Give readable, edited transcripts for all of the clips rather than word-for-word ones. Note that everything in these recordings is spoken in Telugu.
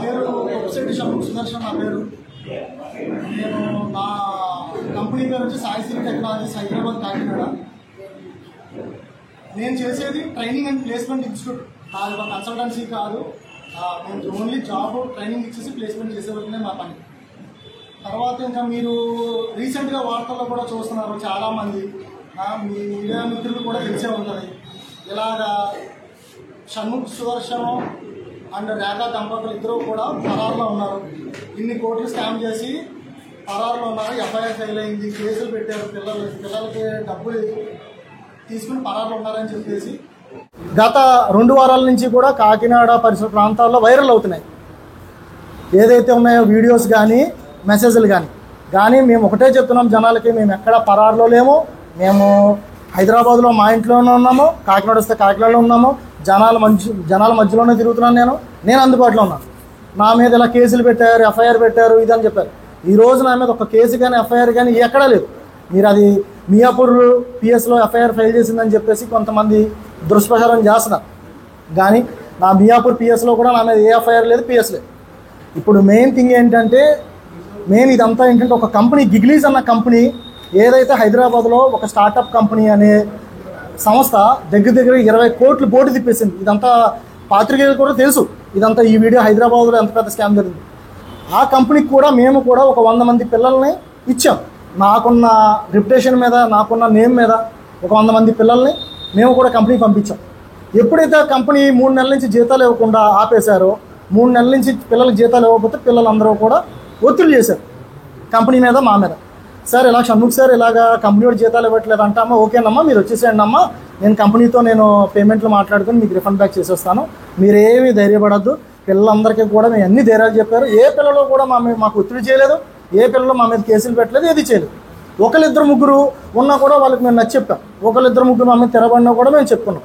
పేరు వెబ్సైట్ షణ్ముఖ్ సుదర్శన్. నా పేరు నేను నా కంపెనీ పేరు వచ్చి సాయిశ్రీ టెక్నాలజీస్ హైదరాబాద్ కాకినాడ. నేను చేసేది ట్రైనింగ్ అండ్ ప్లేస్మెంట్ ఇన్స్టిట్యూట్. నాది ఒక కన్సల్టెన్సీ కాదు. నేను ఓన్లీ జాబ్ ట్రైనింగ్ ఇచ్చేసి ప్లేస్మెంట్ చేసేవరకునే మా పని. తర్వాత ఇంకా మీరు రీసెంట్గా వార్తల్లో కూడా చూస్తున్నారు, చాలామంది మీ మీడియా మిత్రులు కూడా తెలిసే ఉంటుంది. ఇలాగా షణ్ముఖ్ సుదర్శన్ అండ్ రేఖా దంపతులు ఇద్దరు కూడా పరారులో ఉన్నారు. ఇన్ని కోట్లు స్కామ్ చేసి పరారులో ఉన్నారు. ఎఫ్ఐఆర్ ఫైల్ అయింది, కేసులు పెట్టారు. పిల్లలకి డబ్బులు తీసుకుని పరారులో ఉన్నారని చెప్పేసి గత 2 వారాల నుంచి కూడా కాకినాడ పరిసర ప్రాంతాల్లో వైరల్ అవుతున్నాయి. ఏదైతే ఉన్నాయో వీడియోస్ కానీ మెసేజ్లు కానీ మేము ఒకటే చెప్తున్నాం జనాలకి, మేము ఎక్కడ పరారులో లేము. మేము హైదరాబాద్లో మా ఇంట్లోనే ఉన్నాము, కాకినాడ వస్తే కాకినాడలో ఉన్నాము. జనాల మధ్యలోనే తిరుగుతున్నాను. నేను అందుబాటులో ఉన్నాను. నా మీద ఇలా కేసులు పెట్టారు, ఎఫ్ఐఆర్ పెట్టారు, ఇదని చెప్పారు. ఈరోజు నా మీద ఒక కేసు కానీ ఎఫ్ఐఆర్ కానీ ఎక్కడా లేదు. మీరు అది మియాపూర్ పిఎస్లో ఎఫ్ఐఆర్ ఫైల్ చేసిందని చెప్పేసి కొంతమంది దుష్ప్రచారం చేస్తున్నారు. కానీ నా మియాపూర్ పిఎస్లో కూడా నా మీద ఏ ఎఫ్ఐఆర్ లేదు, పిఎస్ లేదు. ఇప్పుడు మెయిన్ థింగ్ ఏంటంటే, ఇదంతా ఏంటంటే ఒక కంపెనీ, గిగ్లీస్ అన్న కంపెనీ ఏదైతే హైదరాబాద్లో ఒక స్టార్టప్ కంపెనీ అనే సంస్థ దగ్గర 20 కోట్లు బోర్డు తిప్పేసింది. ఇదంతా పాత్రికేయులు కూడా తెలుసు. ఇదంతా ఈ వీడియో హైదరాబాద్లో ఎంత పెద్ద స్కామ్ జరిగింది. ఆ కంపెనీకి కూడా మేము కూడా ఒక 100 మంది పిల్లల్ని ఇచ్చాం. నాకున్న రిప్యుటేషన్ మీద, నాకున్న నేమ్ మీద ఒక 100 మంది పిల్లల్ని మేము కూడా కంపెనీకి పంపించాం. ఎప్పుడైతే ఆ కంపెనీ 3 నెలల నుంచి జీతాలు ఇవ్వకుండా ఆపేశారో, 3 నెలల నుంచి పిల్లలకి జీతాలు ఇవ్వకపోతే పిల్లలందరూ కూడా ఒత్తిడి చేశారు కంపెనీ మీద, మా మీద. సార్ ఇలా షణ్ముఖ్ సార్ ఇలాగా కంపెనీ వాడు జీతాలు ఇవ్వట్లేదు అంటామా, ఓకేనమ్మా మీరు వచ్చేసేయండి అమ్మా, నేను కంపెనీతో నేను పేమెంట్లు మాట్లాడుకుని మీకు రిఫండ్ బ్యాక్ చేసేస్తాను, మీరేమీ ధైర్యపడద్దు. పిల్లలందరికీ కూడా మేము అన్ని ధైర్యాలు చెప్పారు. ఏ పిల్లలు కూడా మాకు ఒత్తిడి చేయలేదు, ఏ పిల్లలు మా మీద కేసులు పెట్టలేదు, ఏది చేయలేదు. 1-2-3 ఉన్నా కూడా వాళ్ళకి మేము నచ్చి చెప్పాం. 1-2-3 మా మీద తిరగబడినా కూడా మేము చెప్పుకున్నాం.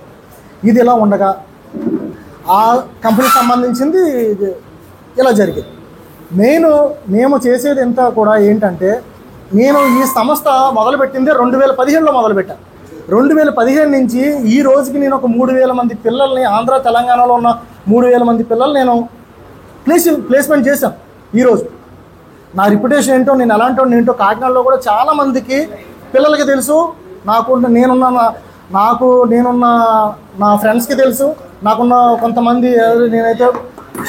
ఇది ఇలా ఉండగా ఆ కంపెనీకి సంబంధించింది ఇలా జరిగింది. మేము చేసేది ఎంత కూడా ఏంటంటే, నేను ఈ సంస్థ మొదలుపెట్టింది 2015లో మొదలుపెట్టాను. 2015 నుంచి ఈ రోజుకి నేను ఒక 3000 మంది పిల్లల్ని, ఆంధ్ర తెలంగాణలో ఉన్న 3000 మంది పిల్లలు నేను ప్లేస్మెంట్ చేశాను. ఈరోజు నా రిప్యుటేషన్ ఏంటో, నేను ఎలాంటి ఏంటో కాకినాడలో కూడా చాలామందికి పిల్లలకి తెలుసు. నేనున్న నా ఫ్రెండ్స్కి తెలుసు. నాకున్న కొంతమంది నేనైతే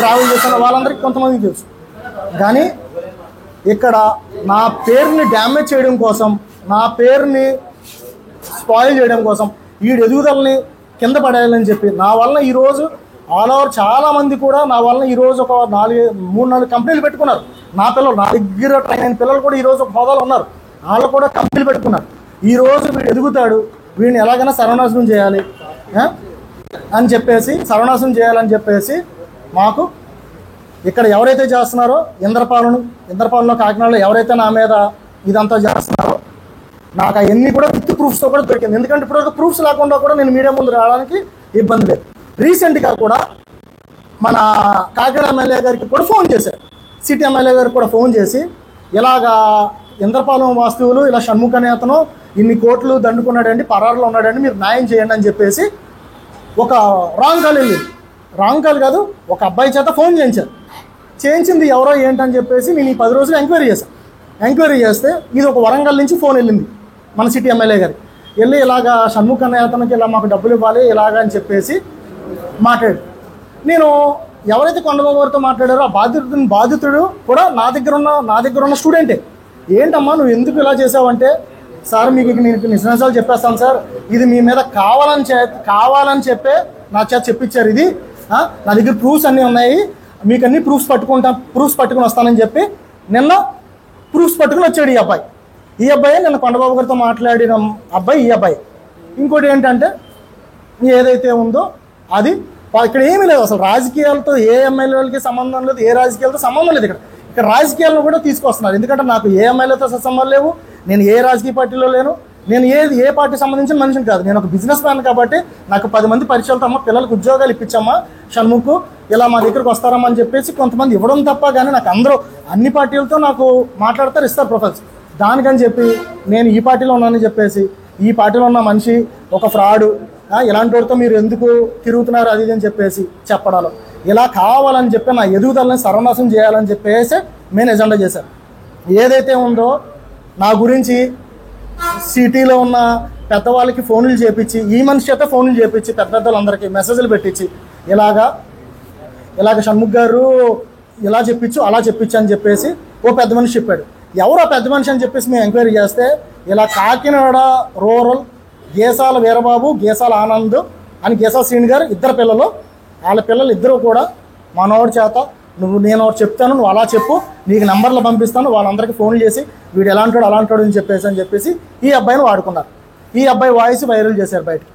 ట్రావెల్ చేశాను వాళ్ళందరికీ కొంతమందికి తెలుసు. కానీ ఇక్కడ నా పేరుని డ్యామేజ్ చేయడం కోసం, నా పేరుని స్పాయిల్ చేయడం కోసం, ఈ ఎదుగుదలని కింద పడేయాలని చెప్పి నా వలన ఈరోజు ఆల్ ఓవర్ చాలామంది కూడా నా వలన ఈరోజు ఒక 3-4 కంపెనీలు పెట్టుకున్నారు. నా దగ్గర ట్రైన్ అయిన పిల్లలు కూడా ఈరోజు ఒక హోదాలో ఉన్నారు. వాళ్ళు కూడా కంపెనీలు పెట్టుకున్నారు. ఈరోజు వీడు ఎదుగుతాడు, వీడిని ఎలాగైనా సర్వనాశనం చేయాలి అని చెప్పేసి, సర్వనాశనం చేయాలని చెప్పేసి మాకు ఇక్కడ ఎవరైతే చేస్తున్నారో ఇంద్రపాలెంలో కాకినాడలో ఎవరైతే నా మీద ఇదంతా చేస్తున్నారో, నాకు అవన్నీ కూడా విత్ ప్రూఫ్స్తో కూడా దొరికింది. ఎందుకంటే ఇప్పుడు ప్రూఫ్స్ లేకుండా కూడా నేను మీడియా ముందు రావడానికి ఇబ్బంది లేదు. రీసెంట్గా కూడా మన కాకినాడ ఎమ్మెల్యే గారికి కూడా ఫోన్ చేశారు, సిటీ ఎమ్మెల్యే గారికి కూడా ఫోన్ చేసి, ఇలాగా ఇంద్రపాలెం వాస్తువులు ఇలా షణ్ముఖ్ అనే అతను ఇన్ని కోట్లు దండుకున్నాడండి, పరారులో ఉన్నాడండి, మీరు న్యాయం చేయండి అని చెప్పేసి ఒక రాంగ్ కాల్ కాదు, ఒక అబ్బాయి చేత ఫోన్ చేయించింది ఎవరో ఏంటని చెప్పేసి నేను ఈ 10 రోజులు ఎంక్వైరీ చేస్తే ఇది ఒక వరంగల్ నుంచి ఫోన్ వెళ్ళింది మన సిటీ ఎమ్మెల్యే గారికి. వెళ్ళి ఇలాగా షణ్ముఖ్ అనే అతనికి ఇలా మాకు డబ్బులు ఇవ్వాలి ఇలాగా అని చెప్పేసి మాట్లాడు. నేను ఎవరైతే కొండబాబు గారితో మాట్లాడారో ఆ బాధితుడు కూడా నా దగ్గర ఉన్న స్టూడెంటే. ఏంటమ్మా నువ్వు ఎందుకు ఇలా చేసావంటే, సార్ మీకు నేను నిజాలు చెప్పేస్తాను సార్, ఇది మీ మీద కావాలని చెప్పే నా చేత చెప్పించారు. ఇది నా దగ్గర ప్రూఫ్స్ అన్నీ ఉన్నాయి, మీకు అన్ని ప్రూఫ్స్ పట్టుకుని వస్తానని చెప్పి నిన్న ప్రూఫ్స్ పట్టుకుని వచ్చాడు ఈ అబ్బాయి నిన్న కొండబాబు గారితో మాట్లాడిన అబ్బాయి ఈ అబ్బాయి. ఇంకోటి ఏంటంటే, ఏదైతే ఉందో అది ఇక్కడ ఏమీ లేదు. అసలు రాజకీయాలతో ఏ ఎమ్మెల్యేలకి సంబంధం లేదు, ఏ రాజకీయాలతో సంబంధం లేదు. ఇక్కడ రాజకీయాలను కూడా తీసుకొస్తున్నారు. ఎందుకంటే నాకు ఏ ఎమ్మెల్యేతో సంబంధం లేవు, నేను ఏ రాజకీయ పార్టీలో లేను, నేను ఏ పార్టీ సంబంధించిన మనిషిని కాదు. నేను ఒక బిజినెస్ మ్యాన్ కాబట్టి నాకు 10 మంది పరిచయాలతో అమ్మ పిల్లలకు ఉద్యోగాలు ఇప్పించమ్మా షణ్ముఖ్ ఇలా మా దగ్గరకు వస్తారమ్మా అని చెప్పేసి కొంతమంది ఇవ్వడం తప్ప, కానీ నాకు అందరూ అన్ని పార్టీలతో నాకు మాట్లాడతారు, ఇస్తారు ప్రొఫైల్స్. దానికని చెప్పి నేను ఈ పార్టీలో ఉన్నానని చెప్పేసి, ఈ పార్టీలో ఉన్న మనిషి ఒక ఫ్రాడు, ఇలాంటి వాడితో మీరు ఎందుకు తిరుగుతున్నారు అది అని చెప్పేసి చెప్పడాలు ఇలా కావాలని చెప్పి నా ఎదుగుదలని సర్వనాశనం చేయాలని చెప్పేసి మెయిన్ ఎజెండా చేశారు. ఏదైతే ఉందో నా గురించి సిటీలో ఉన్న పెద్దవాళ్ళకి ఫోన్లు చేపించి, ఈ మనిషి చేత ఫోన్లు చేపించి పెద్ద పెద్దలందరికీ మెసేజ్లు పెట్టించి ఇలాగ షణ్ముఖ్ గారు ఇలా చెప్పించు అలా చెప్పించు అని చెప్పేసి ఓ పెద్ద మనిషి చెప్పాడు. ఎవరో పెద్ద మనిషి అని చెప్పేసి మేము ఎంక్వైరీ చేస్తే ఇలా కాకినాడ రూరల్ గేసాల వీరబాబు, గేసాల ఆనంద్ అని గేసాల శ్రీని గారు ఇద్దరు పిల్లలు, వాళ్ళ పిల్లలు ఇద్దరు కూడా మనోడి చేత నేను ఒకటి చెప్తాను, నువ్వు అలా చెప్పు, నీకు నెంబర్లు పంపిస్తాను, వాళ్ళందరికీ ఫోన్లు చేసి వీడు ఎలా అంటాడు అలా అంటాడు అని చెప్పేసి ఈ అబ్బాయిని వాడుకున్నారు. ఈ అబ్బాయి వాయిస్ వైరల్ చేశారు బయటకి.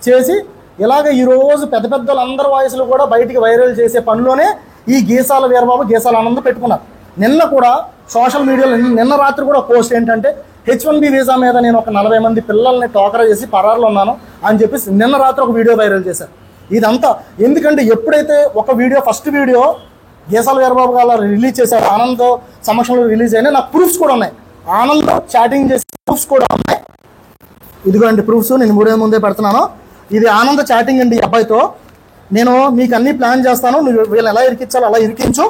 చేసి ఇలాగ ఈరోజు పెద్ద పెద్దలందరి వాయిస్లు కూడా బయటికి వైరల్ చేసే పనిలోనే ఈ గీసాల వీరబాబు, గీసాల ఆనంద్ పెట్టుకున్నారు. నిన్న కూడా సోషల్ మీడియాలో నిన్న రాత్రి కూడా పోస్ట్ ఏంటంటే H1B వీసా మీద నేను ఒక 40 మంది పిల్లల్ని టోకరా చేసి పరారులో ఉన్నాను అని చెప్పేసి నిన్న రాత్రి ఒక వీడియో వైరల్ చేశారు. ఇదంతా ఎందుకంటే ఎప్పుడైతే ఒక video first video Geesala Veerababu గారు రిలీజ్ చేశారు, ఆనంద్ సమక్షంలో రిలీజ్ అయినా నాకు ప్రూఫ్స్ కూడా ఉన్నాయి, ఆనంద్ చాటింగ్ చేసే ప్రూఫ్స్ కూడా ఉన్నాయి. ఇదిగోండి ప్రూఫ్స్, నేను ముందే పెడుతున్నాను. ఇది ఆనంద్ చాటింగ్ అండి ఈ అబ్బాయితో. నేను మీకు అన్ని ప్లాన్ చేస్తాను, నువ్వు వీళ్ళు ఎలా ఇరికించాలో అలా ఇరికించు,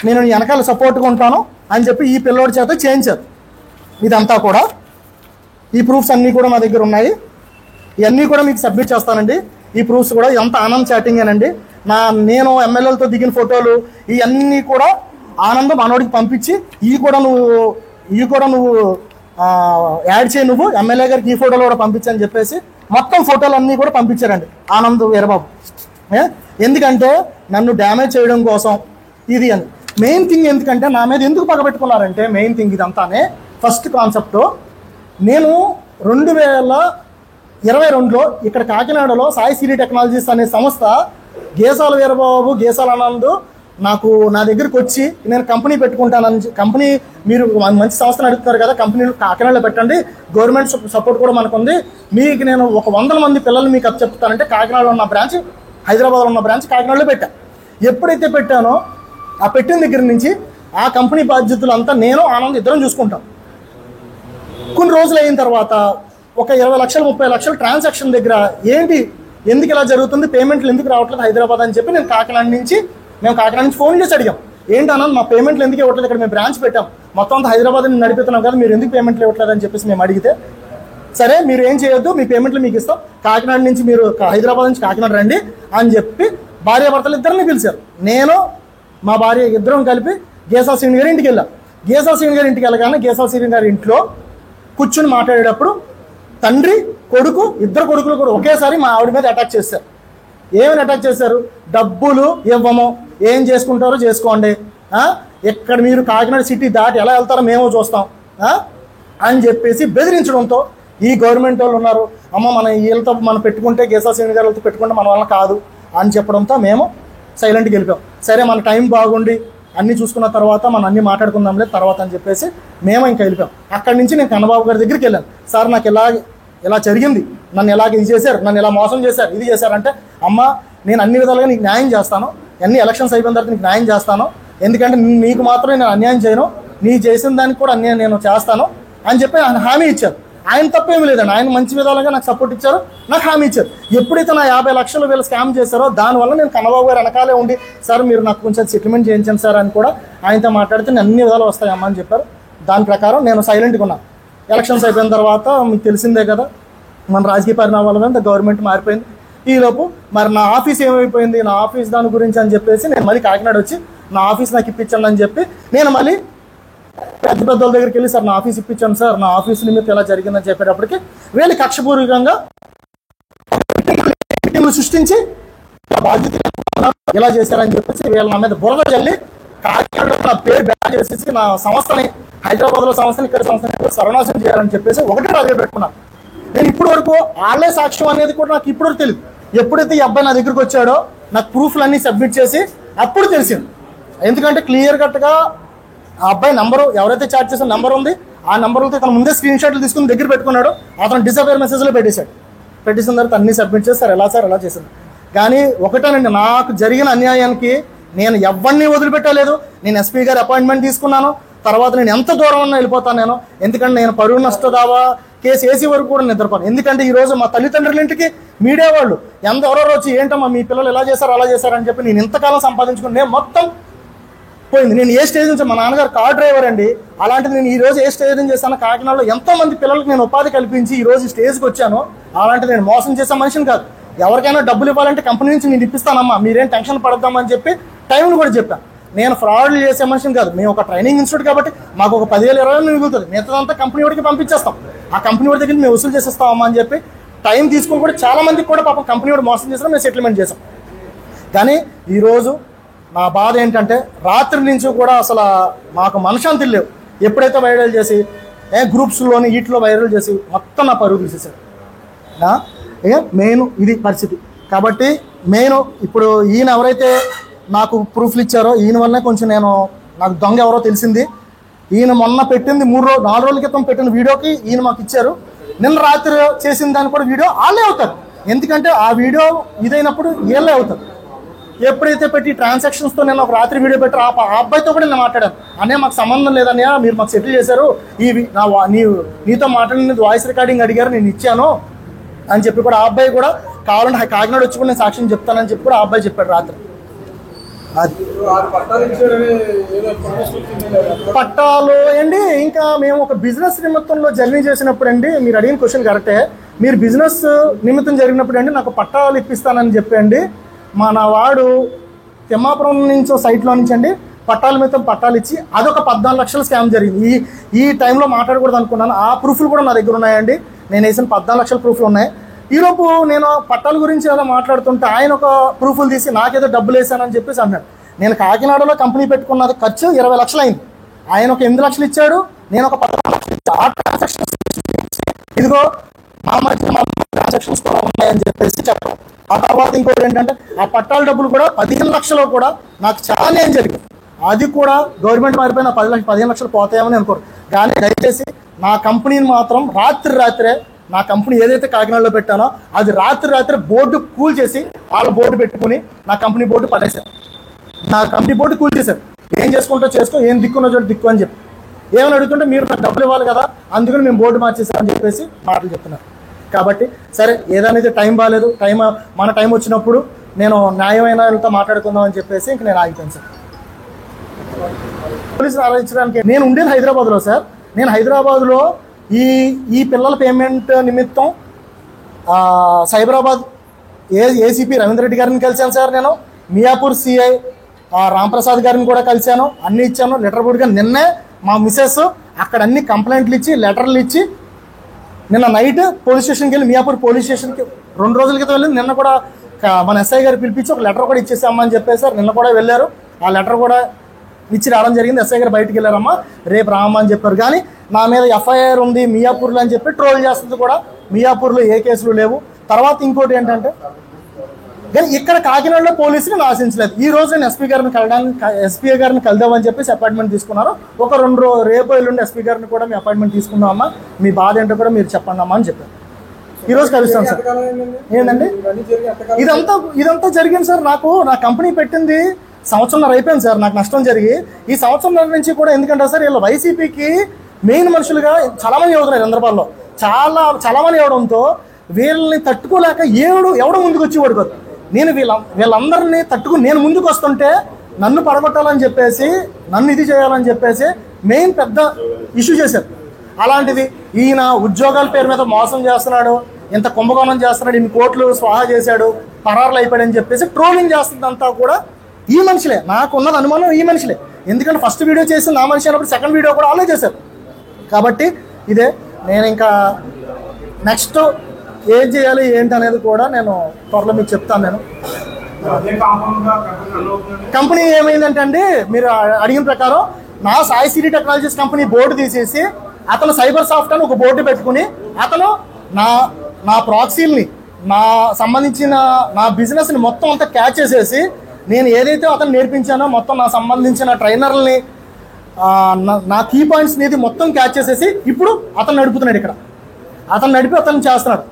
నేను వెనకాల సపోర్ట్గా ఉంటాను అని చెప్పి ఈ పిల్లోడి చేత చేయించారు. ఇదంతా కూడా ఈ ప్రూఫ్స్ అన్నీ కూడా నా దగ్గర ఉన్నాయి. ఇవన్నీ కూడా మీకు సబ్మిట్ చేస్తానండి. ఈ ప్రూఫ్స్ కూడా ఎంత ఆనంద్ చాటింగ్ అనండి. నేను ఎమ్మెల్యేలతో దిగిన ఫోటోలు ఇవన్నీ కూడా ఆనందం మనోడికి పంపించి ఇవి కూడా నువ్వు యాడ్ చేయి, నువ్వు ఎమ్మెల్యే గారికి ఈ ఫోటోలు కూడా పంపించని చెప్పేసి మొత్తం ఫోటోలు అన్నీ కూడా పంపించారండి ఆనంద్ వీరబాబు. ఎందుకంటే నన్ను డ్యామేజ్ చేయడం కోసం ఇది అని మెయిన్ థింగ్. ఎందుకంటే నా మీద ఎందుకు పగబెట్టుకున్నారంటే మెయిన్ థింగ్ ఇదంతానే ఫస్ట్ కాన్సెప్ట్. నేను 2022లో ఇక్కడ కాకినాడలో సాయి సిరి టెక్నాలజీస్ అనే సంస్థ గేసాల వీరబాబు, గేసాల ఆనంద్ నా దగ్గరికి వచ్చి నేను కంపెనీ పెట్టుకుంటానని, కంపెనీ మీరు మంచి సంస్థను అడుగుతున్నారు కదా, కంపెనీలు కాకినాడలో పెట్టండి, గవర్నమెంట్ సపోర్ట్ కూడా మనకు ఉంది, మీకు నేను ఒక 100 మంది పిల్లలు మీకు అది చెప్తానంటే కాకినాడలో ఉన్న బ్రాంచ్, హైదరాబాద్లో ఉన్న బ్రాంచ్ కాకినాడలో పెట్టా. ఎప్పుడైతే పెట్టానో ఆ పెట్టిన దగ్గర నుంచి ఆ కంపెనీ బాధ్యతలంతా నేను ఆనంద్ ఇద్దరం చూసుకుంటాం. కొన్ని రోజులు అయిన తర్వాత ఒక 20 లక్షలు 30 లక్షలు ట్రాన్సాక్షన్ దగ్గర ఎందుకు ఇలా జరుగుతుంది, పేమెంట్లు ఎందుకు రావట్లేదు హైదరాబాద్ అని చెప్పి మేము కాకినాడ నుంచి ఫోన్ చేసి అడిగాం. ఏంటి ఆనంద్ మా పేమెంట్లు ఎందుకు ఇవ్వట్లేదు, ఇక్కడ మేము బ్రాంచ్ పెట్టాం, మొత్తం అంతా హైదరాబాద్ నడిపిస్తున్నాం కదా, మీరు ఎందుకు పేమెంట్లు ఇవ్వట్లేదు అని చెప్పేసి మేము అడిగితే, సరే మీరు ఏం చేయొద్దు, మీ పేమెంట్లు మీకు ఇస్తాం, కాకినాడ నుంచి మీరు హైదరాబాద్ నుంచి కాకినాడ రండి అని చెప్పి భార్యాభర్తలు ఇద్దరిని పిలిచారు. నేను మా భార్య ఇద్దరం కలిపి గేసాల శ్రీని గారి ఇంటికి వెళ్ళాం. గేసాల శ్రీని గారి ఇంటికి వెళ్ళగానే గేసాల శ్రీని గారి ఇంట్లో కూర్చుని మాట్లాడేటప్పుడు తండ్రి కొడుకు ఇద్దరు కొడుకులు కూడా ఒకేసారి మా ఆవిడ మీద అటాక్ చేశారు. ఏమని అటాక్ చేశారు, డబ్బులు ఇవ్వము, ఏం చేసుకుంటారో చేసుకోండి, ఎక్కడ మీరు కాకినాడ సిటీ దాటి ఎలా వెళ్తారో మేము చూస్తాం అని చెప్పేసి బెదిరించడంతో ఈ గవర్నమెంట్ వాళ్ళు ఉన్నారు, అమ్మ మన వీళ్ళతో మనం పెట్టుకుంటే గేసాల శ్రీని గారితో పెట్టుకుంటే మన వల్ల కాదు అని చెప్పడంతో మేము సైలెంట్కి వెళ్ళిపోయాం. సరే మన టైం బాగుండి అన్నీ చూసుకున్న తర్వాత మనం అన్నీ మాట్లాడుకుందాంలే తర్వాత అని చెప్పేసి మేము ఇంకా వెళ్ళిపోయాం. అక్కడి నుంచి నేను కన్నబాబు గారి దగ్గరికి వెళ్ళాను. సార్ నాకు ఇలా జరిగింది, నన్ను ఇలాగ ఇది చేశారు, నన్ను ఇలా మోసం చేశారు, ఇది చేశారంటే అమ్మ నేను అన్ని విధాలుగా నీకు న్యాయం చేస్తాను, అన్ని ఎలక్షన్స్ అయిపోయిన తర్వాత నీకు న్యాయం చేస్తాను, ఎందుకంటే నీకు మాత్రమే నేను అన్యాయం చేయను, నీ చేసిన దానికి కూడా అన్యాయం నేను చేస్తాను అని చెప్పి ఆయన హామీ ఇచ్చారు. ఆయన తప్పేమీ లేదండి, ఆయన మంచి విధాలుగా నాకు సపోర్ట్ ఇచ్చారు, నాకు హామీ ఇచ్చారు. ఎప్పుడైతే నా 50 లక్షలు వీళ్ళు స్కామ్ చేశారో దానివల్ల నేను కన్నబాబు గారు వెనకాలే ఉండి సార్ మీరు నాకు కొంచెం సెటిల్మెంట్ చేయించండి సార్ అని కూడా ఆయనతో మాట్లాడితే నేను అన్ని విధాలు వస్తాయమ్మా అని చెప్పారు. దాని ప్రకారం నేను సైలెంట్గా ఉన్నాను. ఎలక్షన్స్ అయిపోయిన తర్వాత మీకు తెలిసిందే కదా మన రాజకీయ పరిణామాల మీద గవర్నమెంట్ మారిపోయింది. ఈలోపు మరి నా ఆఫీస్ ఏమైపోయింది, నా ఆఫీస్ దాని గురించి అని చెప్పేసి నేను మళ్ళీ కాకినాడ వచ్చి నా ఆఫీస్ నాకు ఇప్పించండి అని చెప్పి నేను మళ్ళీ పెద్ద పెద్దల దగ్గరికి వెళ్ళి సార్ నా ఆఫీస్ ఇప్పించాను సార్, నా ఆఫీస్ నిమిత్తం ఎలా జరిగిందని చెప్పేటప్పటికి వీళ్ళు కక్షపూర్వకంగా సృష్టించి బాధ్యత ఇలా చేశారని చెప్పేసి వీళ్ళ నా మీద బురద చల్లి కాకినాడలో నా పేరు బ్యాన్ చేసేసి నా సంస్థని హైదరాబాద్లో సంస్థని ఇక్కడ సంస్థని సర్వనాశనం చేయాలని చెప్పేసి ఒకటే టార్గెట్ పెట్టుకున్నాను. నేను ఇప్పటి వరకు వాళ్ళే సాక్ష్యం అనేది కూడా నాకు ఇప్పటి వరకు తెలియదు. ఎప్పుడైతే ఈ అబ్బాయి నా దగ్గరికి వచ్చాడో నాకు ప్రూఫ్లు అన్నీ సబ్మిట్ చేసి అప్పుడు తెలిసింది. ఎందుకంటే క్లియర్ కట్గా ఆ అబ్బాయి నెంబరు ఎవరైతే చాట్ చేసిన నెంబర్ ఉంది ఆ నెంబర్లతో తన ముందే స్క్రీన్ షాట్లు తీసుకుని దగ్గర పెట్టుకున్నాడు, అతను డిసపేర్ మెసేజ్లో పెట్టేసిన తర్వాత అన్ని సబ్మిట్ చేస్తారు. ఎలా సార్ ఎలా చేశాను కానీ ఒకటేనండి, నాకు జరిగిన అన్యాయానికి నేను ఎవరిని వదిలిపెట్టలేదు. నేను ఎస్పీ గారి అపాయింట్మెంట్ తీసుకున్నాను. తర్వాత నేను ఎంత దూరం ఉన్నా వెళ్ళిపోతాను నేను, ఎందుకంటే నేను పరువు నష్ట దావా కేసు వేసే వరకు కూడా నిద్రపోను. ఎందుకంటే ఈరోజు మా తల్లిదండ్రుల ఇంటికి మీడియా వాళ్ళు ఎవరెవరు వచ్చి ఏంటమ్మా మీ పిల్లలు ఎలా చేశారు అలా చేశారని చెప్పి నేను ఇంతకాలం సంపాదించుకుని నేను మొత్తం పోయింది. నేను ఏ స్టేజ్ నుంచి మా నాన్నగారు కార్ డ్రైవర్ అండి, అలాంటిది నేను ఈ రోజు ఏ స్టేజ్ నుంచి చేశాను, కాకినాడలో ఎంతో మంది పిల్లలకు నేను ఉపాధి కల్పించి ఈ రోజు స్టేజ్కి వచ్చాను. అలాంటిది నేను మోసం చేసే మనిషిని కాదు. ఎవరికైనా డబ్బులు ఇవ్వాలంటే కంపెనీ నుంచి నేను ఇప్పిస్తానమ్మా, మీరేం టెన్షన్ పడద్దామని చెప్పి టైంను కూడా చెప్పాను. నేను ఫ్రాడ్లు చేసే మనిషిని కాదు. మేము ఒక ట్రైనింగ్ ఇన్స్టిట్యూట్ కాబట్టి మాకు ఒక 10,000-20,000 మిగులుతుంది, మిగతాదంతా కంపెనీ వాడికి పంపించేస్తాం. ఆ కంపెనీ వాడి దగ్గర మేము వసూలు చేసేస్తామమ్మా అని చెప్పి టైం తీసుకుని కూడా చాలా మందికి కూడా పాపం కంపెనీ వాడు మోసం చేసినా మేము సెటిల్మెంట్ చేసాం. కానీ ఈరోజు నా బాధ ఏంటంటే రాత్రి నుంచి కూడా అసలు మాకు మనశ్శాంతి లేవు. ఎప్పుడైతే వైరల్ చేసి గ్రూప్స్లోని వీటిలో వైరల్ చేసి మొత్తం నా పరుగు తీసేసారు. మెయిన్ ఇది పరిస్థితి. కాబట్టి మెయిన్ ఇప్పుడు ఈయన ఎవరైతే నాకు ప్రూఫ్లు ఇచ్చారో ఈయన వల్లనే కొంచెం నాకు దొంగ ఎవరో తెలిసింది. ఈయన మొన్న పెట్టింది 4 రోజుల క్రితం పెట్టిన వీడియోకి ఈయన మాకు ఇచ్చారు. నిన్న రాత్రి చేసిన దాన్ని కూడా వీడియో వాళ్ళే అవుతారు. ఎందుకంటే ఆ వీడియో ఇదైనప్పుడు వీళ్ళే అవుతారు. ఎప్పుడైతే పెట్టి ట్రాన్సాక్షన్స్తో నేను ఒక రాత్రి వీడియో పెట్టారు, ఆ అబ్బాయితో కూడా నేను మాట్లాడాను. అనే మాకు సంబంధం లేదన్నయ్య, మీరు మాకు సెటిల్ చేశారు, నీతో మాట్లాడిన వాయిస్ రికార్డింగ్ అడిగారు, నేను ఇచ్చాను అని చెప్పి కూడా ఆ అబ్బాయి కూడా కావాలంటే కాకినాడ వచ్చి కూడా నేను సాక్ష్యం చెప్తానని చెప్పి కూడా ఆ అబ్బాయి చెప్పాడు రాత్రి. అది పట్టాలు అండి. ఇంకా మేము ఒక బిజినెస్ నిమిత్తంలో జర్నీ చేసినప్పుడు అండి, మీరు అడిగిన క్వశ్చన్ కరెక్టే. మీరు బిజినెస్ నిమిత్తం జరిగినప్పుడు అండి నాకు పట్టాలు ఇప్పిస్తానని చెప్పండి నా వాడు తిమ్మాపురం నుంచి సైట్లో నుంచి అండి పట్టాల మీద పట్టాలు ఇచ్చి అదొక 14 లక్షల స్కామ్ జరిగింది. ఈ టైంలో మాట్లాడకూడదు అనుకున్నాను. ఆ ప్రూఫ్లు కూడా నా దగ్గర ఉన్నాయండి. నేను వేసిన 14 లక్షల ప్రూఫ్లు ఉన్నాయి. ఈలోపు నేను పట్టాల గురించి అలా మాట్లాడుతుంటే ఆయన ఒక ప్రూఫ్లు తీసి నాకేదో డబ్బులు వేసానని చెప్పేసి అన్నాడు. నేను కాకినాడలో కంపెనీ పెట్టుకున్నది ఖర్చు 20 లక్షలు అయింది. ఆయన ఒక 8 లక్షలు ఇచ్చాడు, నేను ఒక 14 లక్షలు ఇచ్చాను. ఆ ట్రాన్సాక్షన్స్ ఇదిగో మా మధ్య ట్రాన్సాక్షన్స్ కూడా ఉన్నాయని చెప్పేసి చెప్పడం. ఆ తర్వాత ఇంకోటి ఏంటంటే ఆ పట్టాల డబ్బులు కూడా 15 లక్షలు కూడా నాకు చాలా ఏం జరిగింది. అది కూడా గవర్నమెంట్ మారిపోయిన 15 లక్షలు పోతాయేమని అనుకోరు. కానీ దయచేసి నా కంపెనీని మాత్రం రాత్రే నా కంపెనీ ఏదైతే కాకినాడలో పెట్టానో అది రాత్రి బోర్డు కూల్ చేసి వాళ్ళ బోర్డు పెట్టుకుని నా కంపెనీ బోర్డు పడేశారు. నా కంపెనీ బోర్డు కూల్ చేశారు. ఏం చేసుకుంటో చేసుకో, ఏం దిక్కున్న చోటు దిక్కు అని చెప్పి ఏమని అడుగుతుంటే మీరు నాకు డబ్బులు ఇవ్వాలి కదా, అందుకని మేము బోర్డు మార్చేసామని చెప్పేసి మాటలు చెప్తున్నారు. కాబట్టి సరే ఏదైనా టైం బాగాలేదు, మన టైం వచ్చినప్పుడు నేను న్యాయమైన వాళ్ళతో మాట్లాడుకుందాం అని చెప్పేసి ఇంక నేను ఆగిపోయాను సార్. పోలీసులు ఆలోచించడానికి నేను ఉండేది హైదరాబాద్లో సార్. నేను హైదరాబాద్లో ఈ పిల్లల పేమెంట్ నిమిత్తం సైబరాబాద్ ఏసీపీ రవీంద్ర రెడ్డి గారిని కలిశాను సార్. నేను మియాపూర్ సిఐ రాంప్రసాద్ గారిని కూడా కలిశాను, అన్నీ ఇచ్చాను లెటర్ బోర్డుగా. నిన్నే మా మిసెస్ అక్కడ అన్ని కంప్లైంట్లు ఇచ్చి లెటర్లు ఇచ్చి నిన్న నైట్ పోలీస్ స్టేషన్కి వెళ్ళి మియాపూర్ పోలీస్ స్టేషన్కి 2 రోజుల క్రితం వెళ్ళి నిన్న కూడా మన ఎస్ఐ గారు పిలిపించి ఒక లెటర్ కూడా ఇచ్చేసామని చెప్పేసారు. నిన్న కూడా వెళ్ళారు, ఆ లెటర్ కూడా ఇచ్చి రావడం జరిగింది. ఎస్ఐ గారు బయటికి వెళ్ళారమ్మా, రేపు రామ్మా అని చెప్పారు. కానీ నా మీద ఎఫ్ఐఆర్ ఉంది మియాపూర్లో అని చెప్పి ట్రోల్ చేస్తుంది కూడా. మియాపూర్లో ఏ కేసులు లేవు. తర్వాత ఇంకోటి ఏంటంటే కానీ ఇక్కడ కాకినాడలో పోలీసులు ఆశించలేదు. ఈ రోజు నేను ఎస్పీ గారిని కలుద్దామని చెప్పేసి అపాయింట్మెంట్ తీసుకున్నారు. ఒక 2 రేపు ఎల్లుండి ఎస్పీ గారిని కూడా మీ అపాయింట్మెంట్ తీసుకుందామమ్మా, మీ బాధ ఏంటో కూడా మీరు చెప్పండి అమ్మా అని చెప్పారు. ఈరోజు కలుస్తాను సార్. ఏంటండి ఇదంతా జరిగింది సార్. నా కంపెనీ పెట్టింది 1.5 సంవత్సరం అయిపోయింది సార్. నాకు నష్టం జరిగి ఈ 1.5 సంవత్సరం నుంచి కూడా ఎందుకంటే సార్ వీళ్ళు వైసీపీకి మెయిన్ మనుషులుగా చాలామంది అవుతున్నారు. హైదరాబాద్లో చాలామంది అవడంతో వీళ్ళని తట్టుకోలేక ఎవడో ముందుకు వచ్చి ఓడిపోదు. నేను వీళ్ళందరినీ తట్టుకుని నేను ముందుకు వస్తుంటే నన్ను పడగొట్టాలని చెప్పేసి, నన్ను ఇది చేయాలని చెప్పేసి మెయిన్ పెద్ద ఇష్యూ చేశారు. అలాంటిది ఈయన ఉద్యోగాల పేరు మీద మోసం చేస్తున్నాడు, ఇంత కుంభకోణం చేస్తున్నాడు, ఇన్ని కోట్లు స్వాహా చేశాడు, పరారులు అయిపోయాడని చెప్పేసి ట్రోలింగ్ చేస్తుందంతా కూడా ఈ మనుషులే. నాకున్నది అనుమానం ఈ మనుషులే. ఎందుకంటే ఫస్ట్ వీడియో చేసి నా మనిషి అయినప్పుడు సెకండ్ వీడియో కూడా వాళ్ళే చేశారు. కాబట్టి ఇదే నేను ఇంకా నెక్స్ట్ ఏం చేయాలి ఏంటి అనేది కూడా నేను త్వరలో మీకు చెప్తాను. నేను కంపెనీ ఏమైందంటే అండి, మీరు అడిగిన ప్రకారం నా Sai city technologies company board తీసేసి అతను సైబర్ సాఫ్ట్ అని ఒక బోర్డు పెట్టుకుని అతను నా ప్రాక్సీల్ని నా సంబంధించిన నా బిజినెస్ని మొత్తం అంతా క్యాచ్ చేసేసి నేను ఏదైతే అతను నేర్పించానో మొత్తం నా సంబంధించిన ట్రైనర్లని నా కీ పాయింట్స్ అనేది మొత్తం క్యాచ్ చేసేసి ఇప్పుడు అతను నడుపుతున్నాడు. ఇక్కడ అతను నడిపి అతను చేస్తున్నాడు.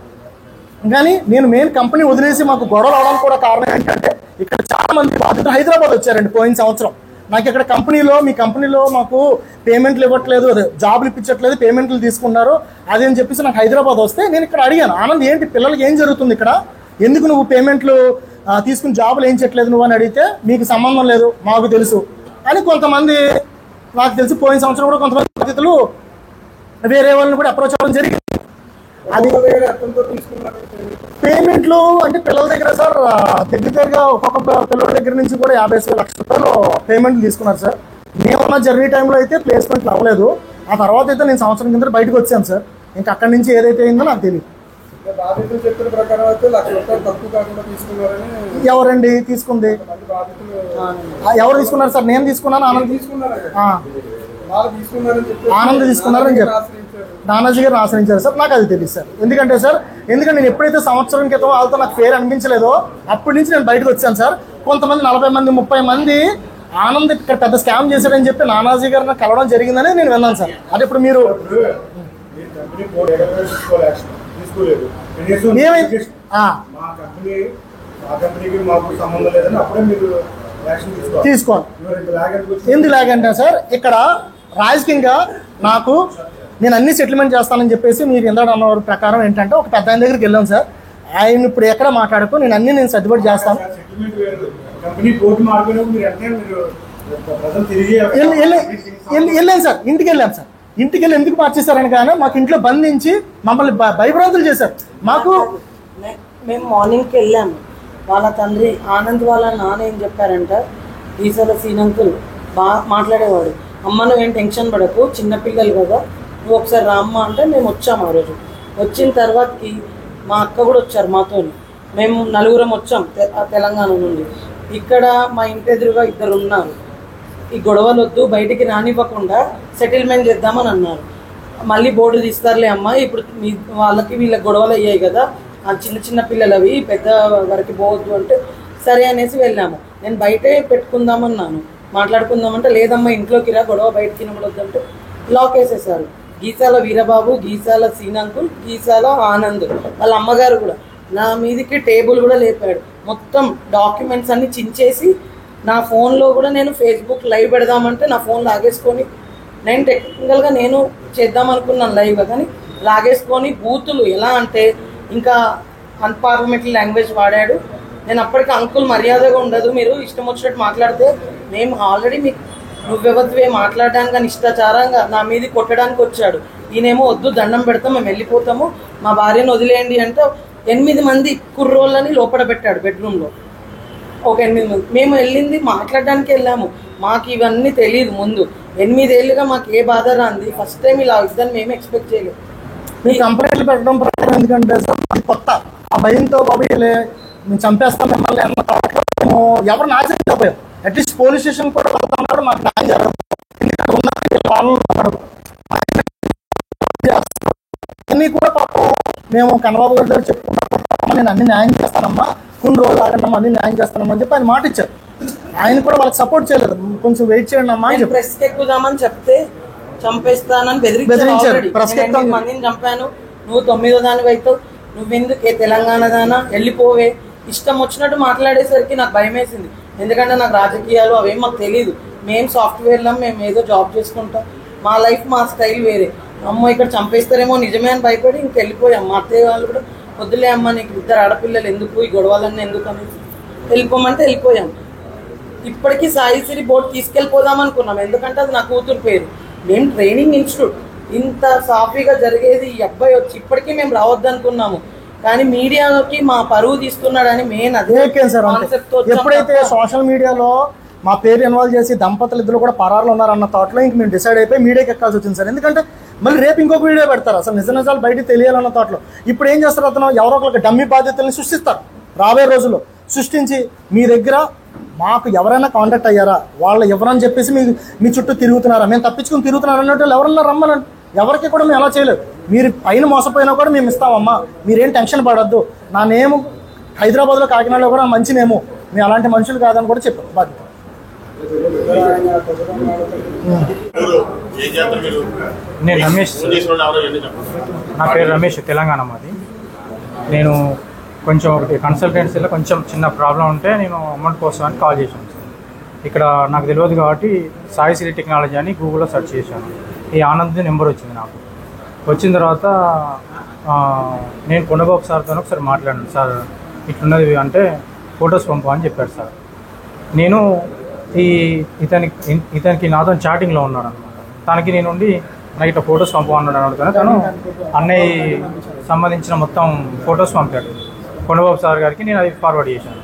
కానీ నేను మెయిన్ కంపెనీ వదిలేసి మాకు గొడవలు అవడానికి కూడా కారణం ఏంటంటే ఇక్కడ చాలా మంది బాధితులు హైదరాబాద్ వచ్చారండి పోయిన సంవత్సరం. నాకు ఇక్కడ కంపెనీలో మీ కంపెనీలో మాకు పేమెంట్లు ఇవ్వట్లేదు, జాబులు ఇప్పించట్లేదు, పేమెంట్లు తీసుకున్నారు అదే అని చెప్పేసి నాకు హైదరాబాద్ వస్తే నేను ఇక్కడ అడిగాను, ఆనంద్ ఏంటి పిల్లలకి ఏం జరుగుతుంది ఇక్కడ, ఎందుకు నువ్వు పేమెంట్లు తీసుకుని జాబులు ఏం చేయట్లేదు నువ్వు అని అడిగితే మీకు సంబంధం లేదు మాకు తెలుసు అని కొంతమంది, నాకు తెలిసి పోయిన సంవత్సరం కూడా కొంతమంది బాధితులు వేరే వాళ్ళని కూడా అప్రోచ్ అవ్వడం జరిగింది. అది పేమెంట్లు అంటే పిల్లల దగ్గర సార్ దగ్గరగా ఒక్కొక్క పిల్లల దగ్గర నుంచి కూడా 50 లక్షల రూపాయలు పేమెంట్లు తీసుకున్నారు సార్. మేమున్న జర్నీ టైంలో అయితే ప్లేస్మెంట్లు అవ్వలేదు. ఆ తర్వాత అయితే నేను సంవత్సరం కింద బయటకు వచ్చాను సార్. ఇంకా అక్కడి నుంచి ఏదైతే అయిందో నాకు తెలియదు. ఎవరండి తీసుకుంది? ఎవరు తీసుకున్నారు సార్? నేను తీసుకున్నాను, ఆనంద్ తీసుకున్నారని చెప్పి నానాజీ గారు ఆశ్రయించారు సార్. నాకు అది తెలియదు సార్. ఎందుకంటే నేను ఎప్పుడైతే సంవత్సరం క్రితం వాళ్ళతో నాకు ఫేర్ అనిపించలేదో అప్పటి నుంచి నేను బయటకు వచ్చాను సార్. కొంతమంది 40 మంది 30 మంది ఆనంద్ ఇక్కడ పెద్ద స్కామ్ చేశాడని చెప్పి నానాజీ గారు నాకు కలవడం జరిగిందని నేను విన్నాను సార్. అది ఇప్పుడు మీరు తీసుకోండి. ఎందుకు లాగంటే సార్ ఇక్కడ రాజకీయంగా నాకు నేను అన్ని సెటిల్మెంట్ చేస్తానని చెప్పేసి మీరు ఇందాక అన్న ప్రకారం ఏంటంటే ఒక పెద్ద ఆయన దగ్గరికి వెళ్ళాం సార్. ఆయన ఇప్పుడు ఎక్కడ మాట్లాడుకో నేను సర్టిఫికేట్ చేస్తాను. వెళ్ళాను సార్, ఇంటికి వెళ్ళాను సార్. ఇంటికి వెళ్ళి ఎందుకు మార్చేశారని కానీ మాకు ఇంట్లో బంధించి మమ్మల్ని భయభ్రాంతులు చేశారు. మాకు మేము మార్నింగ్కి వెళ్ళాము. వాళ్ళ తండ్రి ఆనంద్ వాళ్ళ నాన్న ఏం చెప్పారంట, ఈసారి సీనంకులు బాగా మాట్లాడేవాడు, అమ్మ నువ్వేం టెన్షన్ పడకు, చిన్నపిల్లలు కదా నువ్వు ఒకసారి రామ్మ అంటే మేము వచ్చాము. ఆ రోజు వచ్చిన తర్వాతకి మా అక్క కూడా వచ్చారు మాతో. మేము 4 వచ్చాం తెలంగాణ నుండి. ఇక్కడ మా ఇంటి ఎదురుగా 2 ఉన్నారు. ఈ గొడవలు వద్దు, బయటికి రానివ్వకుండా సెటిల్మెంట్ చేద్దామని అన్నారు. మళ్ళీ బోర్డు తీస్తారులే అమ్మ, ఇప్పుడు వీళ్ళకి గొడవలు అయ్యాయి కదా, ఆ చిన్న పిల్లలు అవి పెద్ద వరకు పోవద్దు అంటే సరే అనేసి వెళ్ళాము. నేను బయటే పెట్టుకుందామన్నాను, మాట్లాడుకుందామంటే లేదమ్మా ఇంట్లోకి రా, గొడవ బయటకి వినబడొద్దు అంటే లాక్ వేసేసారు. గీసాల వీరబాబు, గీసాల సీనంకుల్, గీసాల ఆనంద్ వాళ్ళ అమ్మగారు కూడా నా మీదికి టేబుల్ కూడా లేపాడు. మొత్తం డాక్యుమెంట్స్ అన్ని చించేసి నా ఫోన్లో కూడా నేను ఫేస్బుక్ లైవ్ పెడదామంటే నా ఫోన్ లాగేసుకొని, నేను టెక్నికల్గా నేను చేద్దాం అనుకున్నాను లైవ్, కానీ లాగేసుకొని బూతులు ఎలా అంటే ఇంకా అన్పార్లమెంటరీ లాంగ్వేజ్ వాడాడు. నేను అప్పటికి అంకుల్ మర్యాదగా ఉండదు, మీరు ఇష్టం వచ్చినట్టు మాట్లాడితే మేము ఆల్రెడీ మీకు నువ్వెవరివే మాట్లాడడానికి కానీ ఇష్టాచారంగా నా మీది కొట్టడానికి వచ్చాడు. ఈయనేమో వద్దు దండం పెడతాం మేము వెళ్ళిపోతాము, మా భార్యను వదిలేయండి అంటే 8 మంది కుర్రోళ్ళని లోపల పెట్టాడు బెడ్రూమ్లో. ఒక 8 మంది మేము వెళ్ళింది మాట్లాడడానికి వెళ్ళాము. మాకు ఇవన్నీ తెలియదు ముందు. 8 ఏళ్ళుగా మాకు ఏ బాధ రాంది. ఫస్ట్ టైం ఇలా అవుతుందని మేము ఎక్స్పెక్ట్ చేయలేదు. మీ కంప్లైంట్లు పెట్టడం ప్రకారం ఎందుకంటే కొత్త ఆ భయంతో బాబు మేము చంపేస్తాం మిమ్మల్ని అన్న థాట్లో మేము ఎవరు నాశనం అయిపోయాం. అట్లీస్ట్ పోలీస్ స్టేషన్ కూడా వెళ్తున్నాడు, మాకు న్యాయం జరగదు. అన్నీ కూడా పాపం మేము కన్నబాబు గారి దగ్గర చెప్పుకున్నాం, నేను అన్ని న్యాయం చేస్తానమ్మా, కొన్ని రోజులు ఆగంటమ్మా, అన్ని న్యాయం చేస్తానమ్మా అని చెప్పి ఆయన మాట ఇచ్చారు. ఆయన కూడా వాళ్ళకి సపోర్ట్ చేయలేదు, కొంచెం వెయిట్ చేయండి అమ్మా అని చెప్పి. ప్రెస్కి ఎక్కుదామని చెప్తే చంపేస్తానని బెదిరించారు. 8 మందిని చంపాను, నువ్వు 9వ దాని అవుతావు, నువ్వెందుకు తెలంగాణ దానా వెళ్ళిపోవే, ఇష్టం వచ్చినట్టు మాట్లాడేసరికి నాకు భయం వేసింది. ఎందుకంటే నాకు రాజకీయాలు అవేం మాకు తెలియదు. మేము సాఫ్ట్వేర్లో మేము ఏదో జాబ్ చేసుకుంటాం, మా లైఫ్ మా స్టైల్ వేరే. అమ్మ ఇక్కడ చంపేస్తారేమో నిజమే అని భయపడి ఇంకెళ్ళిపోయాం. మా అత్తయ్య వాళ్ళు కూడా వద్దులే అమ్మ నీకు 2 ఆడపిల్లలు ఎందుకు, ఈ గొడవలన్నీ ఎందుకు అనేసి వెళ్ళిపోమంటే వెళ్ళిపోయాం. ఇప్పటికీ సాయిశ్రీ బోర్డు తీసుకెళ్ళిపోదాం అనుకున్నాం, ఎందుకంటే అది నా కూతురు పేరు. మేము ట్రైనింగ్ ఇన్స్టిట్యూట్, ఇంత సాఫీగా జరిగేది ఈ అబ్బాయి వచ్చి ఇప్పటికీ మేము రావద్దు అనుకున్నాము. కానీ మీడియాకి మా పరువు తీస్తున్నాడని మెయిన్ అదే కాన్సెప్ట్. ఎప్పుడైతే సోషల్ మీడియాలో మా పేరు ఇన్వాల్వ్ చేసి దంపతులు ఇద్దరు కూడా పరారులు ఉన్నారన్న థాట్లో ఇంక మేము డిసైడ్ అయిపోయి మీడియాకి ఎక్కాల్సి వచ్చింది సార్. ఎందుకంటే మళ్ళీ రేపు ఇంకొక వీడియో పెడతారు, అసలు నిజాలు బయటకు తెలియాలన్న థాట్లో. ఇప్పుడు ఏం చేస్తారు, అతను ఎవరో ఒకరికి డమ్మీ బాధ్యతల్ని సృష్టిస్తారు. రాబోయే రోజుల్లో సృష్టించి మీ దగ్గర మాకు ఎవరైనా కాంటాక్ట్ అయ్యారా, వాళ్ళు ఎవరని చెప్పేసి మీ చుట్టూ తిరుగుతున్నారా, మేము తప్పించుకుని తిరుగుతున్నారు అన్నట్టు ఎవరన్నా రమ్మనండి. ఎవరికి కూడా మేము ఎలా చేయలేదు. మీరు పైన మోసపోయినా కూడా మేము ఇస్తామమ్మా, మీరేం టెన్షన్ పడద్దు. నా నేము హైదరాబాద్లో కాకినాడలో కూడా మంచి నేము, మేము అలాంటి మనుషులు కాదని కూడా చెప్పాం బాధ్యత. నేను రమేష్, నా పేరు రమేష్, తెలంగాణ మాది. నేను కొంచెం ఒకటి కన్సల్టెన్సీలో కొంచెం చిన్న ప్రాబ్లం ఉంటే నేను అమౌంట్ కోసం అని కాల్ చేశాను సార్. ఇక్కడ నాకు తెలియదు కాబట్టి సాయి శ్రీ టెక్నాలజీ అని గూగుల్లో సెర్చ్ చేశాను. ఈ ఆనంద్ నెంబర్ వచ్చింది నాకు. వచ్చిన తర్వాత నేను కొండబాబు సార్తో ఒకసారి మాట్లాడాను. సార్ ఇట్లున్నది అంటే ఫొటోస్ పంపు అని చెప్పారు సార్. నేను ఇతనికి నాతో చాటింగ్లో ఉన్నాడు అనమాట. తనకి నేను ఉండి నాకు ఇట్లా ఫొటోస్ పంపు అన్నాడు. తను అన్నయ్య సంబంధించిన మొత్తం ఫొటోస్ పంపాడు కొండబాబు సార్ గారికి. నేను అది ఫార్వర్డ్ చేశాను.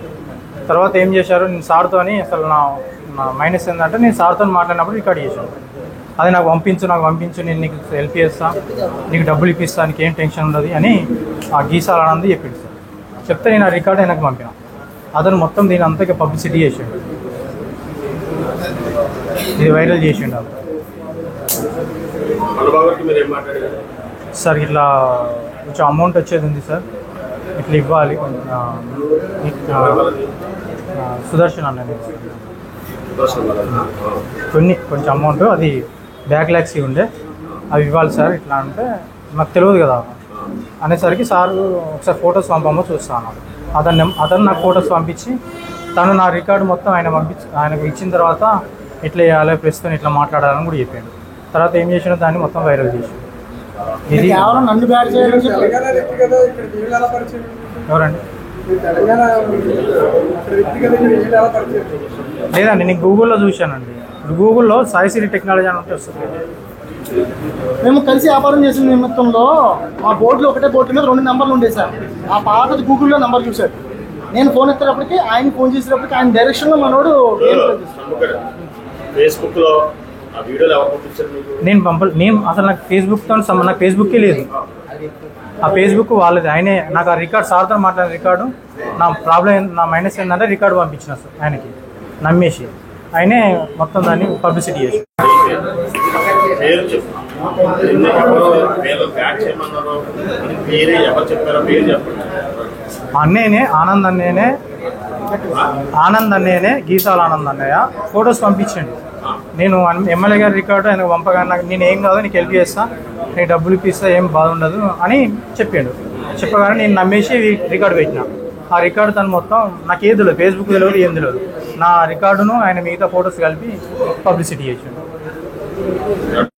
తర్వాత ఏం చేశారు, నేను సార్తో అసలు నా మైనస్ ఏంటంటే నేను సార్తో మాట్లాడినప్పుడు రికార్డ్ చేశాను. అది నాకు పంపించు, నేను నీకు హెల్ప్ చేస్తాను, నీకు డబ్బులు ఇప్పిస్తాను, నీకు ఏం టెన్షన్ ఉండదు అని ఆ గీసాల ఆనంద్ చెప్పింది సార్. చెప్తే నేను ఆ రికార్డ్ ఆయనకు పంపిన. అతను మొత్తం దీని అంతా పబ్లిసిటీ చేసిండు, ఇది వైరల్ చేసిండు. సార్ ఇట్లా కొంచెం అమౌంట్ వచ్చేది ఉంది సార్, ఇట్లా ఇవ్వాలి. సుదర్శన్ అన్నది కొంచెం అమౌంట్ అది బ్యాక్లాగ్స్ ఉండే అవి ఇవ్వాలి సార్ ఇట్లా అంటే నాకు తెలియదు కదా అనేసరికి సార్ ఒకసారి ఫొటోస్ పంపమో చూస్తాను. అతను నాకు ఫొటోస్ పంపించి తను నా రికార్డు మొత్తం ఆయనకు ఇచ్చిన తర్వాత ఇట్లా చేయాలి, ప్రస్తుతం ఇట్లా మాట్లాడాలని కూడా చెప్పాడు. తర్వాత ఏం చేసినా దాన్ని మొత్తం వైరల్ చేసి ఇది ఎవరండి లేదండి, నేను గూగుల్లో చూశానండి. గూగుల్లో సాయి శ్రీ టెక్నాలజీ అని ఉంటే వస్తుంది. మేము కలిసి వ్యాపారం చేసిన నిమిత్తంలో మా బోర్డులో ఒకటే బోర్డు మీద 2 నెంబర్లు ఉండేది సార్. ఆ పాతది గూగుల్లో నెంబర్ చూశాడు. నేను ఫోన్ ఎత్తేటప్పటికి ఆయన ఫోన్ చేసేటప్పటికి ఆయన డైరెక్షన్లో మనోడు ఫేస్బుక్లో నేను అసలు నాకు ఫేస్బుక్తో నాకు ఫేస్బుక్కే లేదు. ఆ ఫేస్బుక్ వాళ్ళది. ఆయనే నాకు ఆ రికార్డ్ సార్తో మాట్లాడిన రికార్డు నా ప్రాబ్లం నా మైనస్ ఏంటంటే రికార్డు పంపించిన సార్ ఆయనకి నమ్మేసి ఆయనే మొత్తం దాన్ని పబ్లిసిటీ చేసి అన్నయ్యనే ఆనంద్ అన్నయ్యనే గీసాల ఆనంద్ అన్నయ్య ఫొటోస్ పంపించండి. నేను ఎమ్మెల్యే గారి రికార్డు ఆయనకు పంపగా నాకు నేను ఏం కాదు నీకు హెల్ప్ చేస్తా, నీకు డబ్బులు ఇప్పిస్తా, ఏం బాధ ఉండదు అని చెప్పాడు. చెప్పగానే నేను నమ్మేసి రికార్డు పెట్టిన. ఆ రికార్డు తను మొత్తం నాకు ఏది తెలియదు, ఫేస్బుక్ తెలియదు, ఏం తెలియదు. నా రికార్డును ఆయన మిగతా ఫొటోస్ కలిపి పబ్లిసిటీ చేసాడు.